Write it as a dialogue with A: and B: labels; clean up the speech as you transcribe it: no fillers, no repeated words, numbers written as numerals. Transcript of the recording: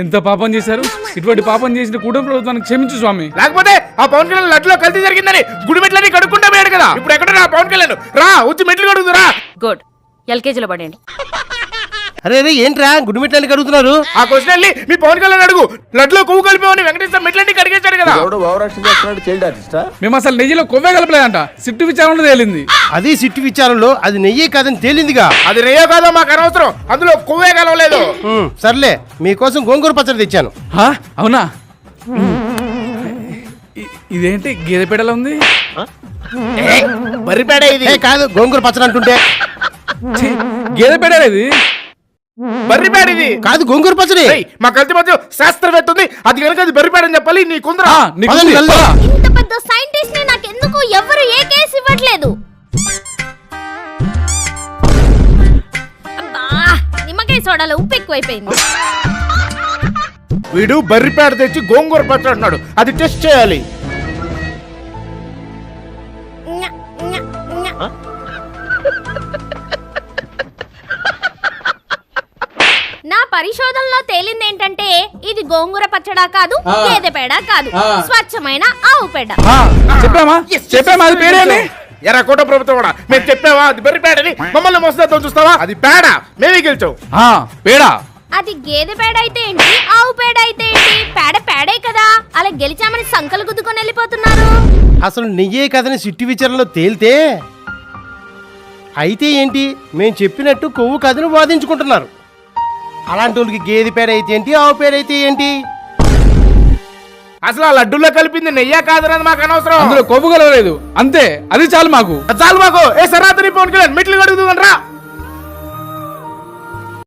A: ఎంత పాపం చేశారు? ఇటువంటి పాపం చేసిన కుటుంబ ప్రభుత్వానికి క్షమించు స్వామి.
B: లేకపోతే ఆ పవన్ కళ్యాణ్ లడ్లో కల్తీ జరిగిందని గుడి మెట్లని కడుక్కుంటా పోయాడు కదా. ఇప్పుడు ఎక్కడ రా పవన్ కళ్యాణ్? రా వచ్చి మెట్లు కడుగుతురా.
C: గుడ్, ఎల్కేజీలో పడండి.
D: అరే అరే ఏంట్రా గుడి మెట్లని కడుగుతున్నారు?
B: ఆ క్వశ్చన్ వెళ్ళి మీ పవన్ కళ్యాణ్ అడుగు. లడ్లో కొవ్వు కలిపేవని వెంకటేశ్వర మెట్లన్నీ కడిగేశాడు కదా.
A: మేము అసలు నెయ్యిలో కొవ్వే కలపలేదంట. సిట్టు విచారణలో తేలింది.
D: అది సిట్టు విచారంలో అది నెయ్యే కాదని తేలిందిగా.
B: అది నెయ్యో కాదో మాకు అనవసరం, అందులో కొవ్వే కలవలేదు.
D: సర్లే మీకోసం గోంగూర పచ్చడి తెచ్చాను.
A: అవునా? ఇదేంటి గేదె పెడలా ఉంది?
B: బర్రిపేడ ఇది.
D: కాదు గోంగూర పచ్చడి అంటుంటే.
A: గేదె పెడలే ఇది.
B: బర్రిపేడ ఇది
D: కాదు గోంగూర పచ్చడి.
B: మా కల్తీ మధ్య శాస్త్రవేత్త ఉంది, అది కనుక అది బర్రిపేడ అని చెప్పాలి. నీకుందరా?
E: ఇంత పెద్ద సైంటిస్ట్ ని నాకెందుకు ఎవరు ఏ కేసు ఇవ్వట్లేదు? అబ్బా, నిమ్మకాయ సోడాలో ఉప్పు ఎక్కువైపోయింది.
B: వీడు బర్రిపేడ తెచ్చి గోంగూర పచ్చడి అంటున్నాడు, అది టెస్ట్ చేయాలి.
E: న్య, న్య, న్య. నా పరిశోధనలో తేలింది ఏంటంటే ఇది గోంగూర పచ్చడా కాదు, గేదె పేడ కాదు, స్వచ్ఛమైన ఆవు పేడ.
A: చెప్పామా అది పేరేంటి?
B: ఎరా కోట ప్రభుత్వం కూడా మేము చెప్పావా అది బర్రిపేడని? మమ్మల్ని మోసతో చూస్తావా? అది పేడ, మేమే గెలిచావు.
A: పేడా?
E: అది గేదె పేడ అయితే ఏంటి, ఆవు పేడ అయితే ఏంటి? పేడ పేడే కదా. అలా గెలిచామని సంకలు గుద్దుకొని వెళ్ళిపోతున్నారు.
D: అసలు నెయ్యే కదని సిట్టు విచారంలో తేలితే అయితే ఏంటి? మేము చెప్పినట్టు కొవ్వు కథను వాదించుకుంటున్నారు. అలాంటి వాళ్ళకి గేదె పేడ అయితే ఏంటి, ఆవు పేడ అయితే ఏంటి?
B: అసలు ఆ లడ్డూలో కలిపింది నెయ్యా కాదన్నది మాకు అనవసరం.
A: అందులో కొవ్వు కలవలేదు అంతే, అది చాలు మాకు.
B: చాలు మాకు. ఏ సరాతరి పవన్ కళ్యాణ్ మెట్లు కడుగుతుందని రా.